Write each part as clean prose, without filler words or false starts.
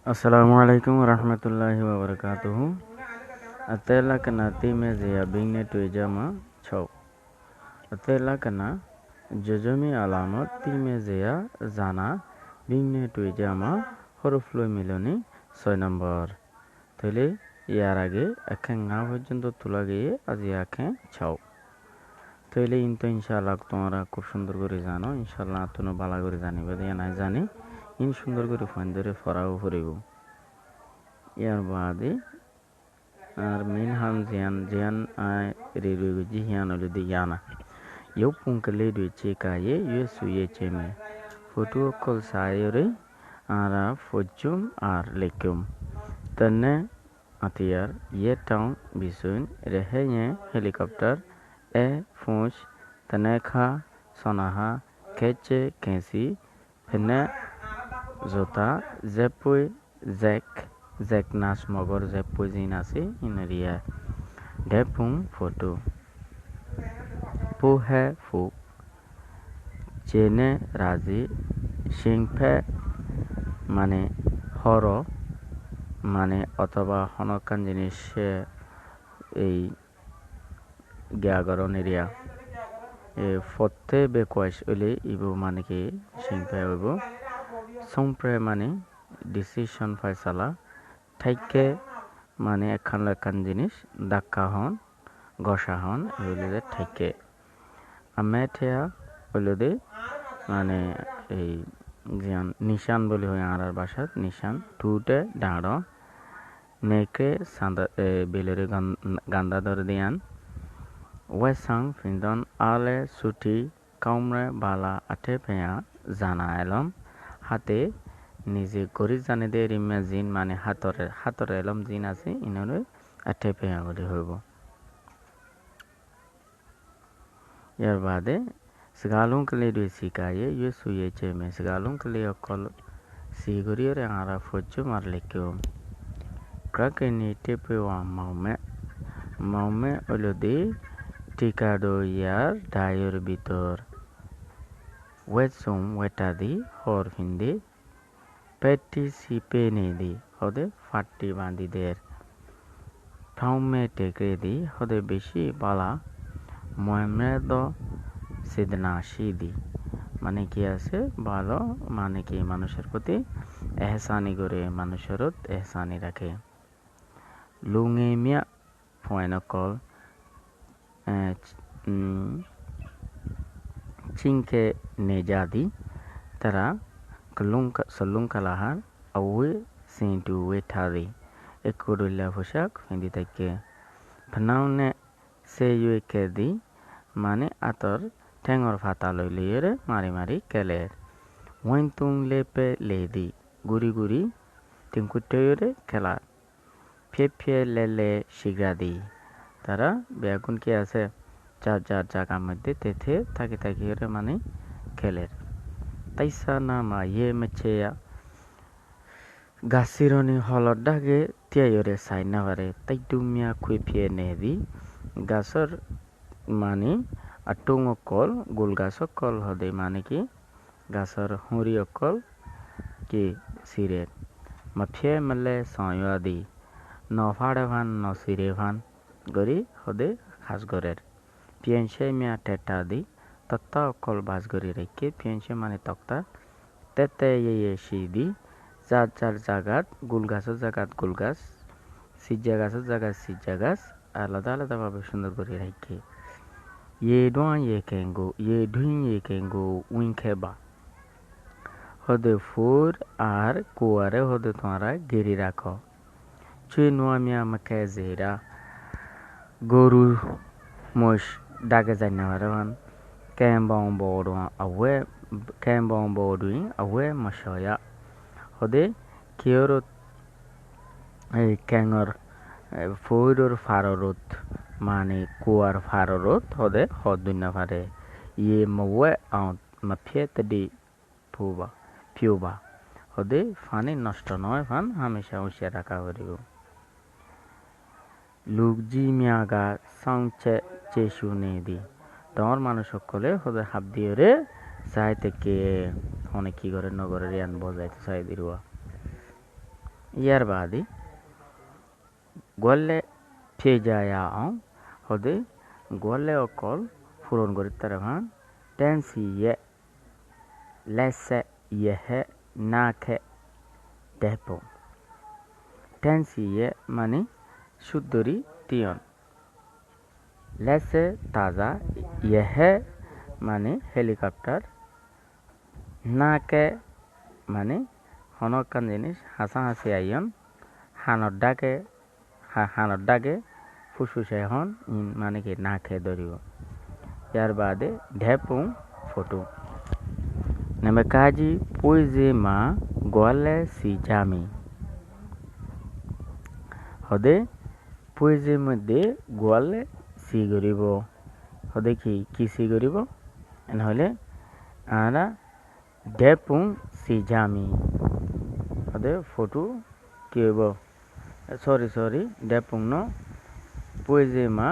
Assalamualaikum warahmatullahi wabarakatuh. Atela kana time zia bingne tuijama chau. Atela kana jojomi alamat time zia zana bingne tuijama horuflo miloni 6 নম্বর. তাহলে ইয়ার আগে এখন না পর্যন্ত তোলা গিয়ে আজ এখন চাও তাহলে ইনতো ইনশাআল্লাহ তোমরা খুব সুন্দর করে জানো ইনশাআল্লাহ তুমি ভালো করে জানিবে যে না জানি ইন সুন্দর করে ফোন ধরে ফরাও করিব ইয়ার বাদে আর মেন হাম জিয়ান রেডিও জিয়ান হলো দি ইয়ানা ইউ পুঙ্কলে দুই চেকায়ে ইউ সুয়ে চেমে ফটো কল সায়রে আরা ফজুম আর লেকুম তনে আতিয়ার ইয়ে টাউন বিসুন রেহেnye হেলিকপ্টার এ ফুঁস তনেখা সনাহা কেচে কেসি ফেনে জোতা জেপুই জেক নাচ মগর জেপুই জিন আছে ইনরিয়া ডেপুং ফটো পোহে ফুক চেনে রাজি সিংফে মানে হর মানে অথবা হনকান জিনিস এই গ্যাগরন এরিয়া ফতে বেকোয়াইস ওলে ইবো মানে কি সিংফে হইব সংপ্রে মানে ডিসিশন ফয়সালা থাইকে মানে একখান লেখান জিনিস ডাক্কা হন গসা হন ওইলে থাইকে আমেথিয়া ওইলে মানে এই জিয়ান নিশান বলি হয় আর ভাষাত নিশান টুটে ডাঁড় নেকে সান্দা বেলেরে গান্দা ধরে দিয়ান ওয়েসাং ফিন্দন আলে সুটি কাউমরে বালা আঠে পেয়া জানা এলম হাতে নিজে গরি জানে দে ইমেজিন মানে হাতরে এলম জিন আছে ইনরে আঠে পেয়া বলি হইব ইয়ার বাদে Segalung kali dua sikaye yu suye ceme segalung kali okol siguri re ara fojo marlekum krakeni tepe wa maume olode tikado yar dayor bitor wetsum wetadi hor finde participe ne di hode fatti bandi der thaume tekre di hode beshi bala mohammedo সিদনা Sidi মানে কি আছে ভালো মানে কি মানুষের প্রতি এহসানি করে মানুষের এহসানি রাখে লুঙেমিয়া ফয়নকল চিংকে নেজাদি তারা সলুংকালাহার আউয়ে সিন্টু ওয়েঠারি একুরুল্লা পোশাক ফেন্দি থাকে ফনাউনে সে ইউকে দি মানে আতর ঠেঙর ফাতা লই লিয়ে মারি কেলের ওয়াইন তুং লেপে লেদি গুড়ি টিঙ্কুটে খেলার ফিয়ে লেলে শিগা দি তারা বেগুন কি আছে যার জায়গার মধ্যে তেথে থাকি মানে খেলের তাইসা না মা ইয়ে মেছেয়া গাছিরনি হলর ডাগে তিয়াইরে সাই না পারে তাই তুমিয়া খুঁয়ে নেদি গাছর মানে আটুং অকল গোল গাছ অকল হদে মানে কি গাছর হুঁড়ি অকল কি সিরে মাফিয়ে মেলে সয়াদি ন ফাড়ে ভান ন সিরে ভান গরি হদে খাস গরের পিয়েনসে মিয়া টেটা দি তক্তা অকল বাস গরি রেখে পিয়েনসে মানে তক্তা তেতে ইয়ে সিদি যার জাগাত গোল গাছের জাগাত গোল গাছ সিজ্জা গাছের জাগাত সিজ্জা গাছ আলাদাভাবে সুন্দর করে রেখে ye duin ye kengo winkeba hode fur ar kuare hode tomara geri rakho chui noamia make zera goru mosh daga jannawaran kembong boduin awe mashoya hode kioro kengor ফৌরর ফাররত মানে কুয়ার ফাররত হদে হদুন্না ফারে ইয়ে মওয়ে আউট মাফিয়ে তদি ফিউবা হদে ফানি নষ্ট নয় ফান হামেশা হুঁশিয়ার রাখা করিব লুকজি মিয়াগা সাউচে চেসু নে দি তোমার মানুষ সকলে হদে হাত দিয়ে রে চাই থেকে অনেক কি করে নগরের ইয়ান বজাইতে চাই দিরুয়া ইয়ার বাদে গলে ফেজায়া অং হদে গলে অকল পূরণ করে তারা ভান টেন্সি ইয়ে লেসে ইয়ে না খে দেপো টেন্সি ইয়ে মানে শুদ্ধরি টিয়ন লেসে তাজা ইয়ে মানে হেলিকপ্টার না কে মানে হনকান জিনিস হাসা হাসি আইয়ন হানত ডাকে ফুসফুসে হন মানে কি না খেয়ে ধরিব ইয়ার বাদে ঢেপুং ফটো নেমে কাজি পুইজে মা গোয়ালে সি জামি হদে পুইজে মধ্যে গোয়ালে সি করিব হদে কি সি করিব নহলে আরা ঢেপুং সি জামি হদে ফটো কি হইব সরি ঢেপুং ন পুইজে মা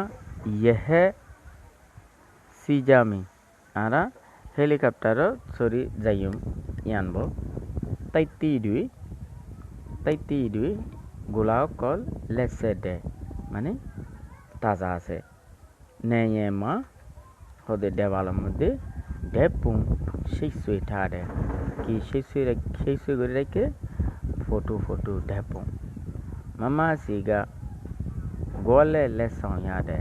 ইয়ে সি জামি আরা হেলিকপ্টার সরি যাইম ইয়ানব তাইতি দুই গোলা কল লেসে দে মানে তাজা আছে নেয়ে মা হদে দেওয়ালের মধ্যে ঢেপুং সেই ঠাড়ে কি সেই করে রেখে ফটো ঢেপুং মামা সিগা গোলে লেসন ইয়াদে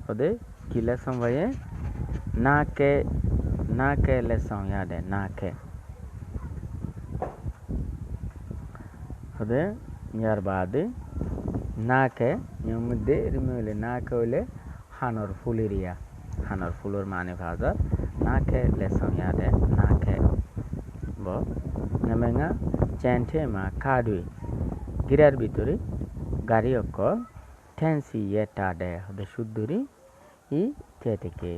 হদে কি লেসন ভাইয়ে না কে লেসন ইয়াদে না কে হদে ইয়ার বাদে না কে এর মধ্যে রিমুলে না কে হইলে হানর ফুলেরিয়া হানর ফুলর মানে ভাজা না কে লেসন ইয়াদে না কে ব নেমেঙ্গা চেন্টে মা কাডুই গিরার ভিতরে গাড়ি অকল টেন্সি ইয়েটা দে হদে শুদ্ধরি ই থেকে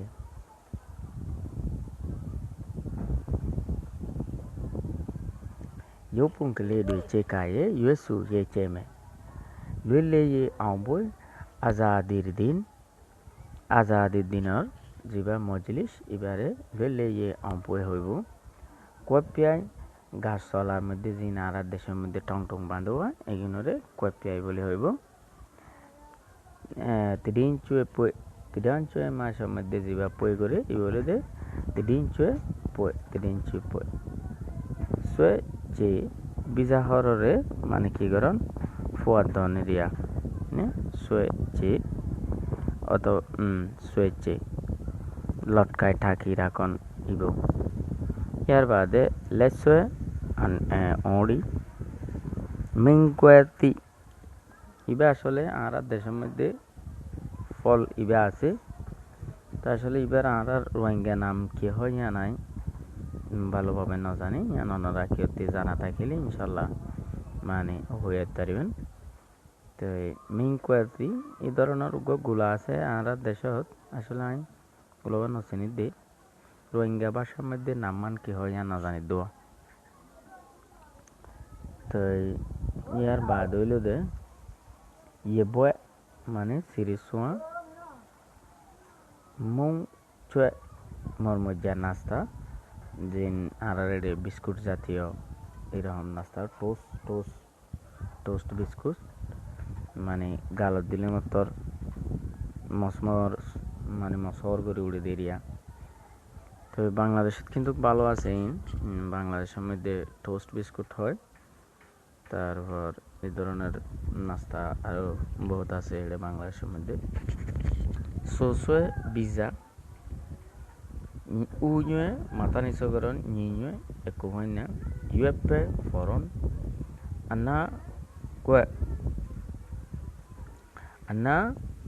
Yopung ke le dui che ka ye yuesu ye che me lule ye auboi azadir dinor jiba mojlis ibare lule ye auboi hoibo kopiai গাছতলার মধ্যে জিনারার দেশের মধ্যে টং টং বাঁধোয়া এগুলোরে কোপিয়াই বলে হইব তিদিন চুয়ে মাসের মধ্যে জিবা পই করে ই বলে দে তিদিন চুয়ে পই চুয়ে যে বিজাহরে মানে কি করন ফুয়ার ধরনের রিয়া চুয়ে যে অত চুয়ে যে লটকায় ঠাকি রাখন ইব ইয়ার বাদে লেসুয়ে ওড়ি মিংকুয়াতি ইবা আসলে আর দেশের মধ্যে ফল ইবা আছে তা আসলে ইবার আর রোহিঙ্গা নাম কি হয় ইয়া নাই ভালোভাবে না জানি ইয়ান ওনারা কেউ জানা থাকিলে ইনশাল্লাহ মানে হয়ে পারবেন তো মিংকুয়াতি এই ধরনের গুলা আছে আর দেশত আসলে আমি গুলো নচিনি দে রোহিঙ্গা ভাষার মধ্যে নাম মান কি হয় না জানি দোয়া তো ইয়ার বাদ হইল দে ইয়ে বয় মানে সিরিসুয়া মুং চুয়ে মরমজ্জা নাস্তা যে আড়ারে বিস্কুট জাতীয় এরকম নাস্তা টোস্ট বিস্কুট মানে গালত দিলে মতর মসমর করে উড়ে দেরিয়া তো বাংলাদেশত কিন্তু ভালো আছে বাংলাদেশের মধ্যে টোস্ট বিস্কুট হয় তারপর এই ধরনের নাস্তা আরো বহুত আছে এটা বাংলাদেশের মধ্যে সোসোয়ে বিজা উয়ে মাথা নিচকরণ নিয়ে একু হয় না ইউএপে ফরন আনা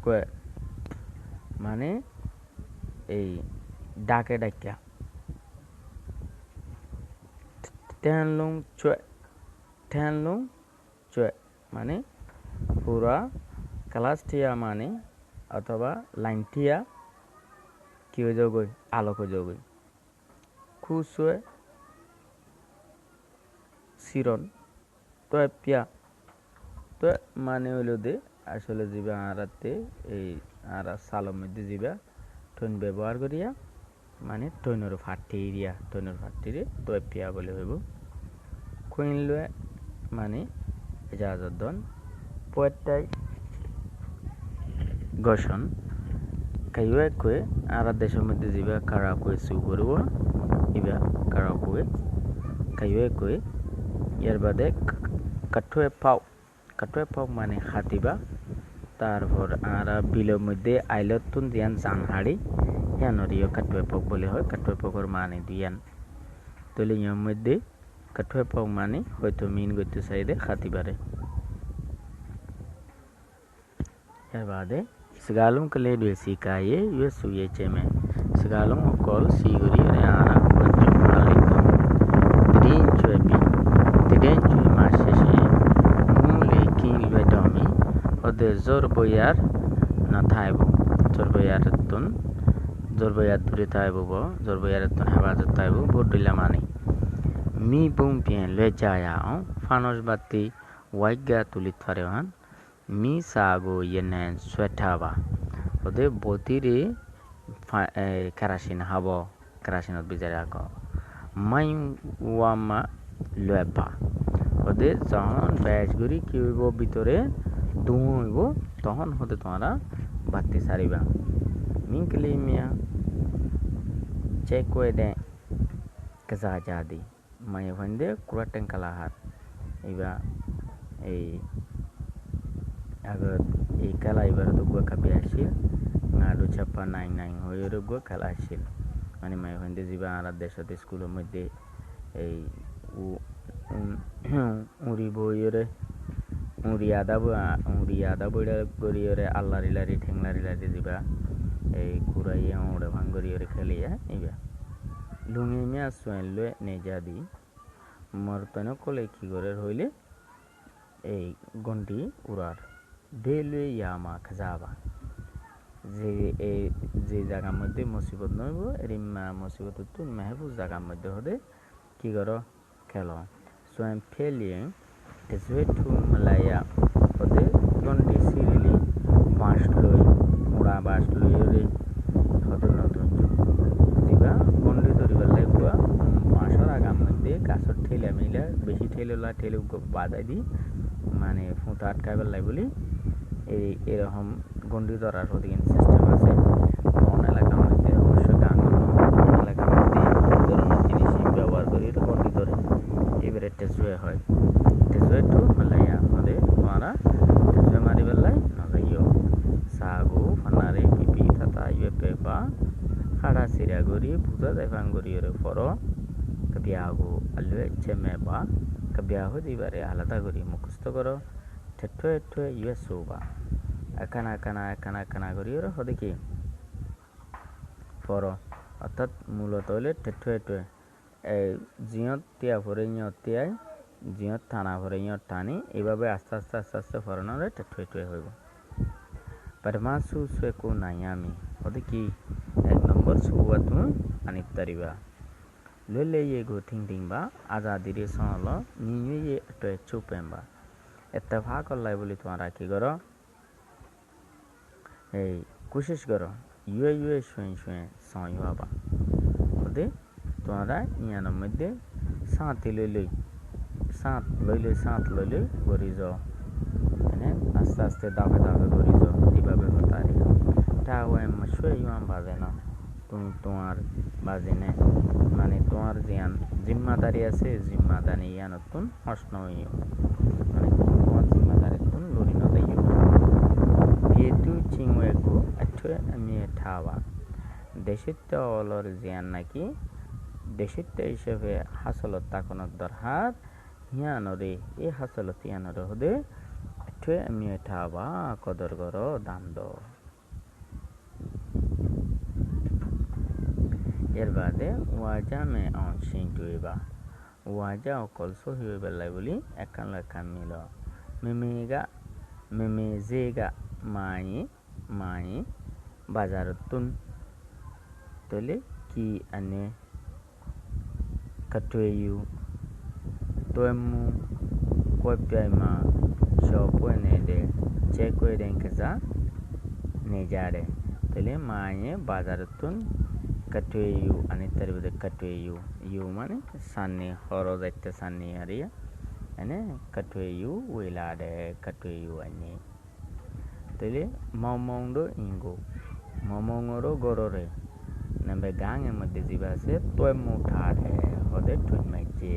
কয়ে মানে এই ডাকে ডাকিয়া ঠ্যানলুং চুয়ে মানে পুরা ক্লাসটিয়া মানে অথবা লাইনটিয়া কি হয়ে যাবই আলোক হয়ে যাবই খুশুয়ে সিরন তো পিয়া তো মানে হইল দে আসলে জিবা আরাতে এই আরা সালের মধ্যে জিবা টইন ব্যবহার করিয়া মানে টইনের ফাটিরে তো পিয়া বলে হইব খুইনলুয়ে মানে ইজাজত দন পোয়েটাই গঠন কাইওয়ে কয়ে আর দেশের মধ্যে যাবা কারা কয়ে সু করব ইবা কারা কয়ে কাইওয়ে কয়ে ইয়ার বাদে কাঠুয়ে পাও মানে হাতিবা তারপর আর বিলের মধ্যে আইলতুন দিয়ান জানহাড়ি ইয়ানরিও কাঠুয়ে পাও বলে হয় কাঠুয়ে পাওর মানে দিয়ান তলে ইয়ার মধ্যে কাঠুয়ে পাও মানে হয়তো মিন গইতে চাইদে হাতিবারে ইয়ার বাদে Segalum kele dua sikaye yue suye ceme. Segalum okol siguri re ara Assalamualaikum. Tidin cue mashe mule king lue domi. Ode zor boyar na thaibu. Zor boyar turi thaibu bo. Zor boyar tun hebazat thaibu bodila mani. Mi bum pien lue jaya on. Fanos bati waiga tulit farewan. Mi sago yenen sweataba ode botire kerosene habo kerosene bijara ko mai wama leba ode যখন ব্যাচগুরি কি হইব ভিতরে ধুঁ হইব তখন হতে তোমরা বাতি সারিবা মিনকলি মিয়া check করে দে কাজা জাদি মাই হইন্দে কুরাটেন কালাহার ইবা এই agar ikala ibarat gua kabiasil ngadu chapa naing hoyore gua kalasil mane mai honde jiba ara deshote school modde ei uri boyore uri ada boyre goriyore allari lari thenglari lari jiba ei kuraiya ore bangoriyore kheliya iba lungi mia soenle ne jadi mortano kole ki gore hoile ei gondi urar দেলুয়ে ইয়ামা খাজাবা যে জায়গার মধ্যে মুসিবত নইব রিম্মা মুসিবত তুন মেহফুজ জায়গার মধ্যে হদে কি করো খেলো সোয়েম ফেলিং তেজুয়ে ঠুন মালায়া হদে গন্ডি সিরিলি বাঁশ লই মুড়া বাঁশ লই রে হদে নতুন দিবা গন্ডি ধরিবার লাগবা বাঁশর আগার মধ্যে গাছর ঠেলা মিলা বেশি ঠেলে বাধাই দি মানে ফুঁটা আটকাইবার লাই বলি এরকম গন্ডি ধরার অধিকাংশ সিস্টেম আছে বন এলাকার মধ্যে অবশ্যই গান এলাকার মধ্যে ধরনের জিনিস ব্যবহার করি গন্ডি ধরে এবারে টেজুয়ে হয় টেজুয়ে টু মেলাইয়া হলে তোমারা টেজুয়ে মারি বেলায় নজাইও সাগু ফানারে পিপি থাতা ইউপে বা খাড়া সিরা গড়ি বুঝা যায় ফাঙ্গরি ওরে ফর কবিয়াগু আলুয়ে চেমে বা কবিয়াহু দিবারে আলাদা করি মুখস্থ করো ঠেঠে ইউএসওবা একানা করি ওরা হদে কি ফর অর্থাৎ মূলত হলে ঠেঠে জিয়ত তিয়া ভরে ইয়ত তিয়ায় জিয়ত থানা ভরে ইয়ত টানি এইভাবে আস্তে ফরানোরে ঠেঠে হইব পারমাসু সুয়েকু নাইয়ামি হদে কি 1 নম্বর সুবা তুমি আনিত তারিবা ললে ইয়ে গো থিংবা আজাদিরে সনল নিয়ে ইয়ে টে চুপেম্বা इत्तेफाक अल्लाह बोली तुम्हारा की करो कोशिश करो युए शुए सौबा ओदे तुम्हारा ইয়ার মধ্যে সাঁত লই করি যাও মানে আস্তে দাবে করি যাও এইভাবে হতারি তা হয় শুয়ে ইমাম বাজে না তুমি তোমার বাজে না মানে তোমার জিয়ান জিম্মাদারি আছে জিম্মাদারি ইয়ানতুন হসন হইও মানে তোমার জিম্মাদারি তুন লরি না দাইও বিয়েতু চিংওয়েকু আঠে আমি ঠাওয়া দেশিত্ব অলর জিয়ান নাকি দেশিত্ব হিসেবে হাসলত তাকনত দরহাত হিয়ানরে এই হাসলত হিয়ানরে হদে আঠে আমি ঠাওয়া কদর করো দাম দ এর বাদে ওয়াজা মে অনশিং টুইবা ওয়াজা অকল সহিবে বেলাই বলি একান লেখান মিল মেমেজেগা মাই বাজারতুন তলে কি আনে কাটুয়েয়ু তোয়েমু কোপিয়াইমা শপনে দে চেকয়ে দেন কাজা নেজারে তলে মায়ে বাজারতুন কাটুয়েয়ু আনি তার বদে কাটুয়েয়ু ইউ মানে সান্নি হরো যাইতে sunny area ane katwe yu wela de katwe yu ane tele Maung.On do ingo Maung.On ro gorore nambe gange madde jibase toy muthade hode twin maje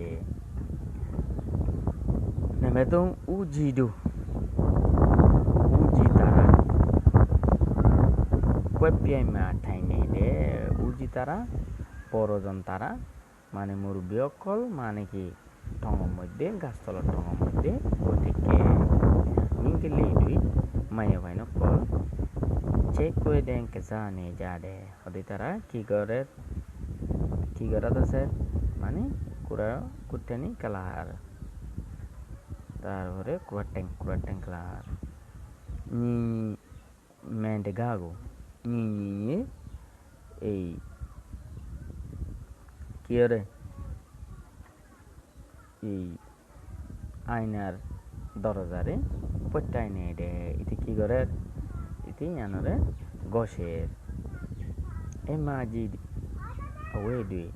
nambe to ujidu uji tara kwepyai ma thaine de uji tara porojon tara মানে মুরব্বী অকল মানে কি ঠঙের মধ্যে গাছতলার ঠঙের মধ্যে গতিকে মিনকে লিডুই মাইয়া ভাই নকল চেক করে দেন কে জানে যাদে হদি তারা কি করে আছে মানে কুড়া কুটেনি কালার তারপরে কুড়া ট্যাং কালার নি মেন্টে গাগো নি এই কি রে এই আয়নার দরজারে পট্টাই নেই রে ইতি কি করে ইতি জানরে গসের এই মাজি ওয়ে দুই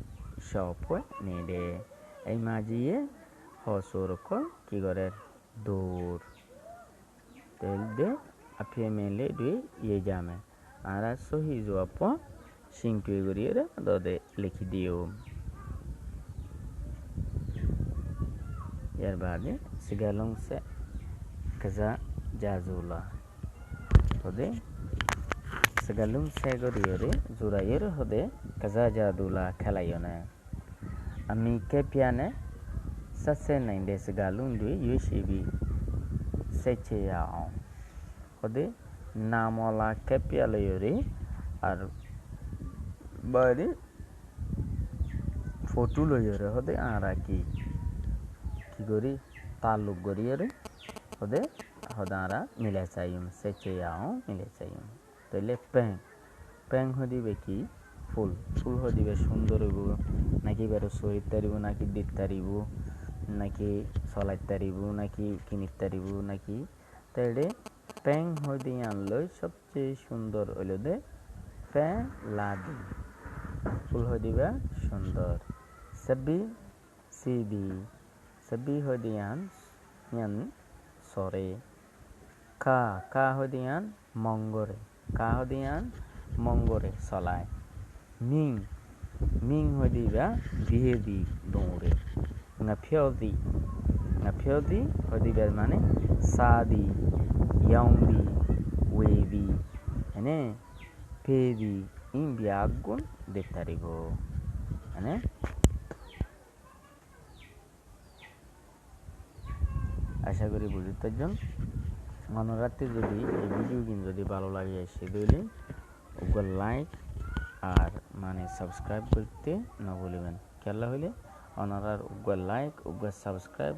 সপ নেই রে এই মাজিয়ে হসর কল কি করে দূর তেল দে আফিয়ে মেলে দুই ইয়ে জামে আর সহি জোয়াপ সিংটুই গড়িয়ে রে দদে লিখি দিও यार बादे सिगालों से कज़ा जाज़ूला होदे सिगालों से गोरियोरे जुरायर होदे कज़ा जादूला खेलायोने अमी के पियाने ससे नहीं दे सिगालों दुई यूशीबी सेचे याओ होदे नामोला के पियालोरे और बादे फोटो लोयोरे होदे आरा की গরি তালুক গরিয়ে হদে হদারা মিলে চাইম সেচে আও মিলে চাইম তাইলে প্যাং হদিবে কি ফুল হদিবে সুন্দর হইব নাকি বেরো সহিত তারিব নাকি দিত তারিব নাকি চলাই তারিব নাকি কিনিত তারিব নাকি তাইলে প্যাং হদি আনলই সবচেয়ে সুন্দর হইল দে প্যাং লাদি ফুল হদিবা সুন্দর সবি CB Sabi hodian yan sore ka hodian mongore solai ming hodiba bihedi dore ngaphyodi hodiba mane sadi yaundi webi ane pebi imbiagun detarigo ane আশা করি বুঝতে পারছেন মনোরাত্রি যদি এই ভিডিও কিন্তু যদি ভালো লাগে সেদিলে ওগুলো লাইক আর মানে সাবস্ক্রাইব করতে না ভুলবেন খেলা হলে ওনারার ওগুলো লাইক ওগুলো সাবস্ক্রাইব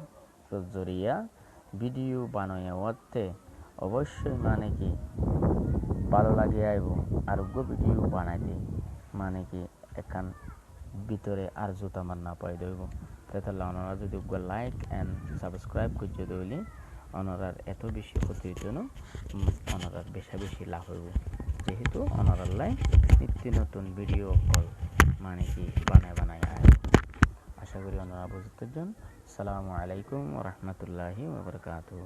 জরিয়া ভিডিও বানায় ওতে অবশ্যই মানে কি ভালো লাগে আইব আর ওগুলো ভিডিও বানাইতে মানে কি এখান ভিতরে আর জুতা মার না পাই দেব তাহলে ওনারা যদি লাইক অ্যান্ড সাবস্ক্রাইব করছে তাহলে ওনারার এত বেশি ক্ষতির জন্য ওনারার বেশি লাভ হইব যেহেতু ওনারার লাইক নিত্য নতুন ভিডিও কল মানে কি বানায় আশা করি ওনারা বুঝতে পারছেন। আসসালামু আলাইকুম ওয়া রাহমাতুল্লাহি ওয়া বারাকাতুহু।